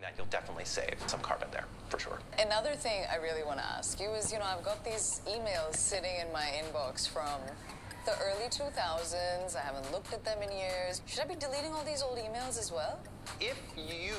internet, you'll definitely save some carbon there, for sure. Another thing I really want to ask you is, I've got these emails sitting in my inbox from the early 2000s. I haven't looked at them in years. Should I be deleting all these old emails as well? If you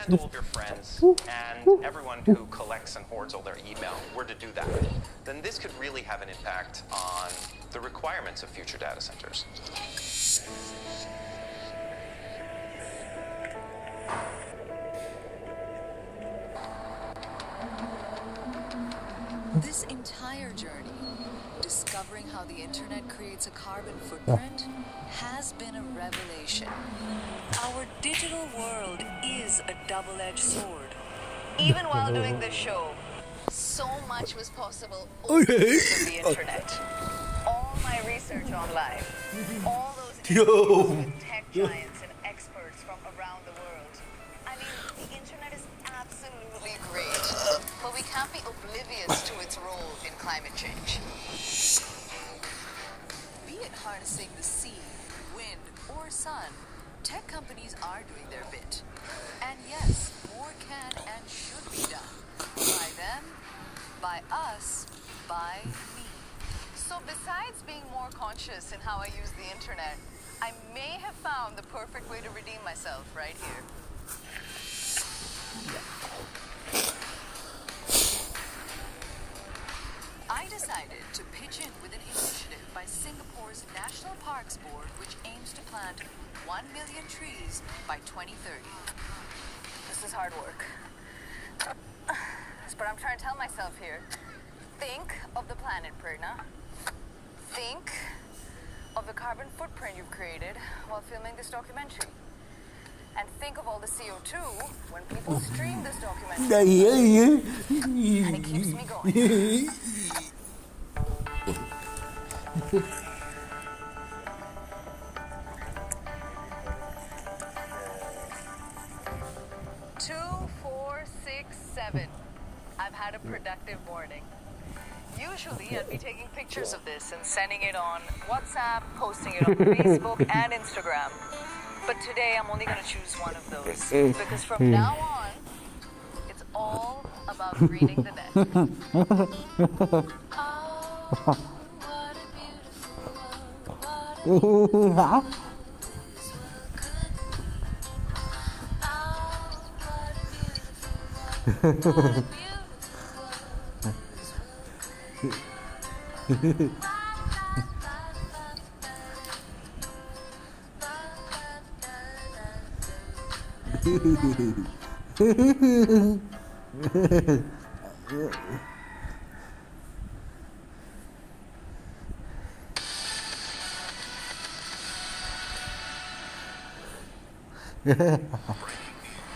and all of your friends and everyone who collects and hoards all their email were to do that, then this could really have an impact on the requirements of future data centers. This entire journey, discovering how the internet creates a carbon footprint, has been a revelation. Our digital world is a double-edged sword. Even while doing this show, so much was possible over the internet. All my research online, all those interviews with tech giants and experts from around the world. I mean, the internet is absolutely great, but we can't be oblivious to its role in climate change. Be it harnessing the sea, wind, or sun, tech companies are doing their bit. And yes, more can and should be done. By them, by us, by me. So besides being more conscious in how I use the internet, I may have found the perfect way to redeem myself right here. I decided to pitch in with an initiative by Singapore's National Parks Board, which aims to plant 1 million trees by 2030. This is hard work. But I'm trying to tell myself here, think of the planet, Prerna. Think of the carbon footprint you've created while filming this documentary. And think of all the CO2 when people stream this documentary. And it keeps me going. Two, 4, 6, 7. I've had a productive morning. Usually I'd be taking pictures of this and sending it on WhatsApp, posting it on Facebook and Instagram. But today I'm only going to choose one of those. Because from now on, it's all about greening the net. Oh, what a beautiful world.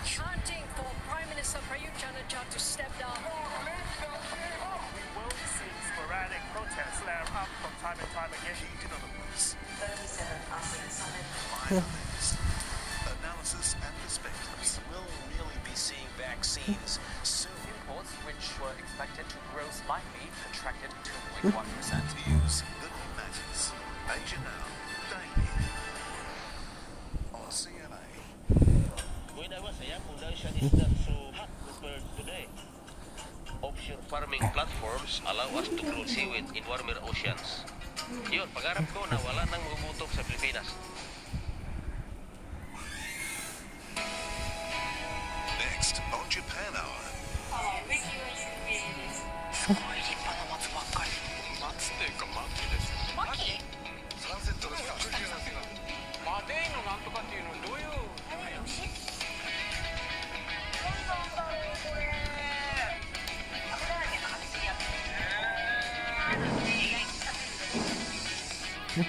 Chanting for Prime Minister Prayut Chan-o-cha to step down. We will see sporadic protests flare up from time to time again. In other words, 37 ASEAN Summit. analysis and perspectives. We will really be seeing vaccines soon. Imports, which were expected to grow slightly, contracted 2.1%. News that matters. Asia Now, daily. On CNA. Offshore farming platforms allow us to grow seaweed in warmer oceans. Yun, pangarap ko na wala nang mabubutok sa Pilipinas. Next on Japan Hour.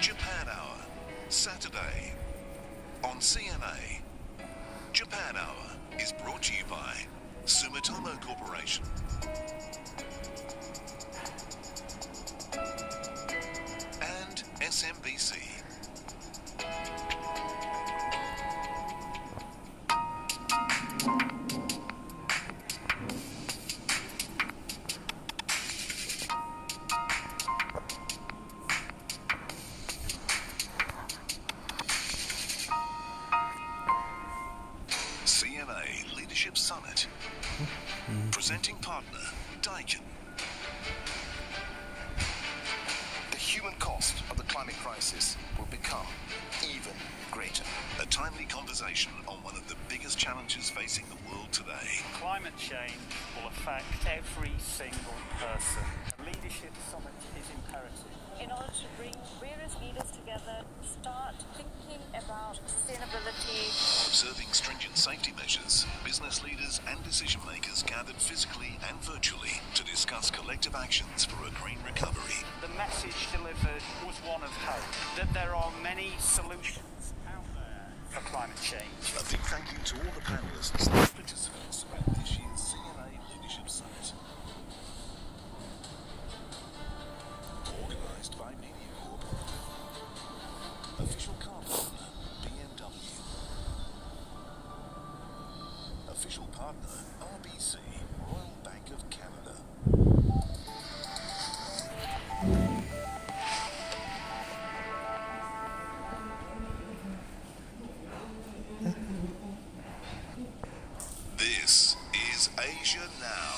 Japan Hour, Saturday on CNA. Japan Hour is brought to you by Sumitomo Corporation. And SMBC. CNA Leadership Summit. planet. Presenting partner, Daikin. The human cost of the climate crisis will become even greater. A timely conversation on one of the biggest challenges facing the world today. Climate change will affect every single person. A leadership summit is imperative. In order to bring various leaders together, start thinking about sustainability. Observing stringent safety measures, business leaders and decision makers gathered physically and virtually to discuss collective actions for a green recovery. The message delivered was one of hope, that there are many solutions out there for climate change. A big thank you to all the panelists and participants at this year's CNA Leadership Summit. Organised by MediaCorp. Official car partner, BMW. Official partner, RBC, Royal Bank of Canada. This is Asia Now.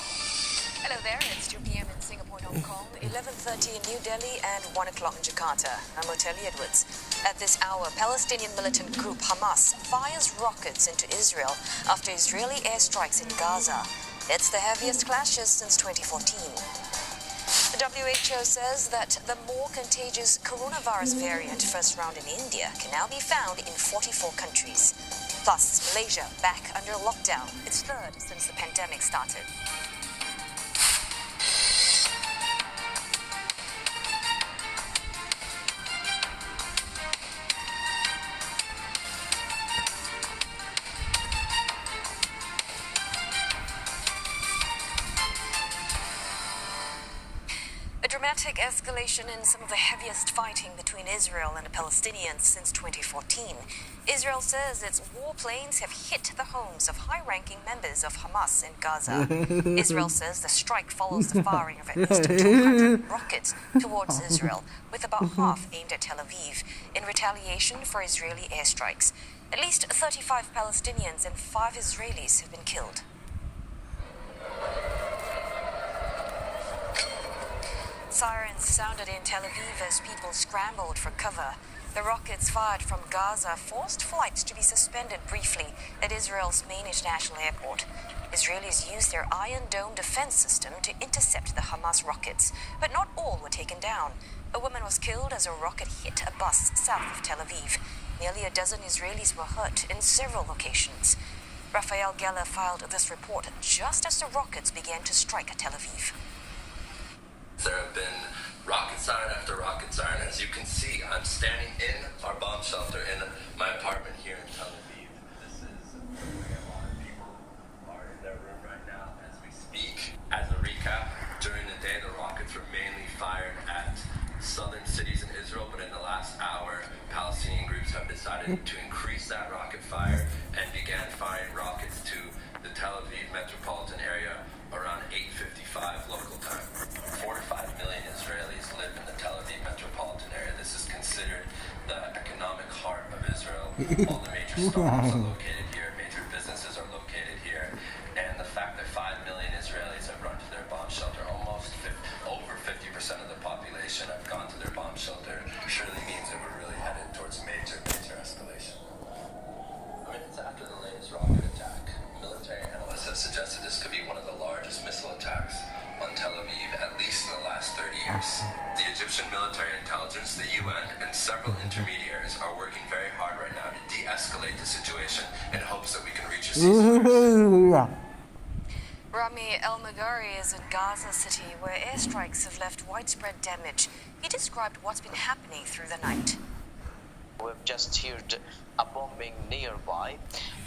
Hello there, it's 2 p.m. in Singapore and Hong Kong, 11:30 in New Delhi and 1 o'clock in Jakarta. I'm Oteli Edwards. At this hour, Palestinian militant group Hamas fires rockets into Israel after Israeli airstrikes in Gaza. It's the heaviest clashes since 2014. The WHO says that the more contagious coronavirus variant first found in India can now be found in 44 countries. Plus, Malaysia back under lockdown, its third since the pandemic started. A dramatic escalation in some of the heaviest fighting between Israel and the Palestinians since 2014. Israel says its warplanes have hit the homes of high-ranking members of Hamas in Gaza. Israel says the strike follows the firing of at least 200 rockets towards Israel, with about half aimed at Tel Aviv, in retaliation for Israeli airstrikes. At least 35 Palestinians and 5 Israelis have been killed. Sirens sounded in Tel Aviv as people scrambled for cover. The rockets fired from Gaza forced flights to be suspended briefly at Israel's main international airport. Israelis used their Iron Dome defense system to intercept the Hamas rockets, but not all were taken down. A woman was killed as a rocket hit a bus south of Tel Aviv. Nearly a dozen Israelis were hurt in several locations. Raphael Geller filed this report just as the rockets began to strike Tel Aviv. There have been rocket siren after rocket siren. As you can see, I'm standing in our bomb shelter in my apartment here in Tel Aviv. This is where a lot of people are in their room right now as we speak. As a recap, during the day the rockets were mainly fired at southern cities in Israel, but in the last hour, Palestinian groups have decided to increase that rocket fire and began firing rockets to the Tel Aviv metropolitan area around 8:55 local time. 4 to 5 million Israelis live in the Tel Aviv metropolitan area. This is considered the economic heart of Israel. All the major startups are located here, major businesses are located here, and the fact that 5 million Israelis have run to their bomb shelter, over 50% of the population have gone to their bomb shelter, surely means that we're really headed towards major escalation. I mean, it's after the latest rocket attack. Military analysts have suggested this could be one of the largest missile attacks on Tel Aviv, at least in the last 30 years. The Egyptian military intelligence, the UN, and several intermediaries are working very hard right now to de-escalate the situation in hopes that we can reach a ceasefire. Rami El-Magari is in Gaza City, where airstrikes have left widespread damage. He described what's been happening through the night. We've just heard a bombing nearby,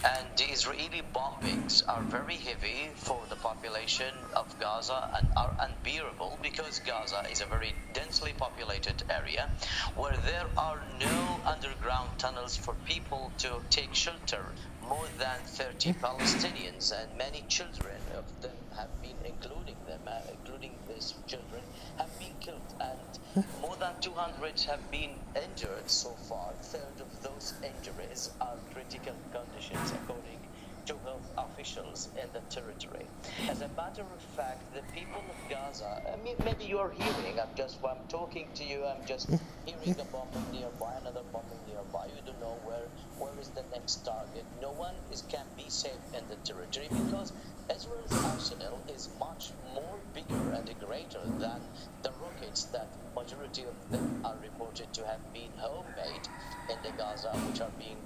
and the Israeli bombings are very heavy for the population of Gaza and are unbearable because Gaza is a very densely populated area where there are no underground tunnels for people to take shelter. More than 30 Palestinians and many children of them have been, including these children, have been killed, and more than 200 have been injured so far. A third of those injuries are critical conditions, according to health officials in the territory. As a matter of fact, the people of Gaza, I mean, maybe you're hearing, while I'm talking to you, I'm just hearing a bombing nearby, another bombing nearby. You don't know where is the next target. No one can be safe in the territory because Israel's arsenal is much more bigger and greater than the rockets that majority of them are reported to have been homemade in the Gaza, which are being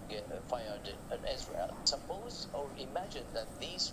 fired in Israel. Suppose or imagine that these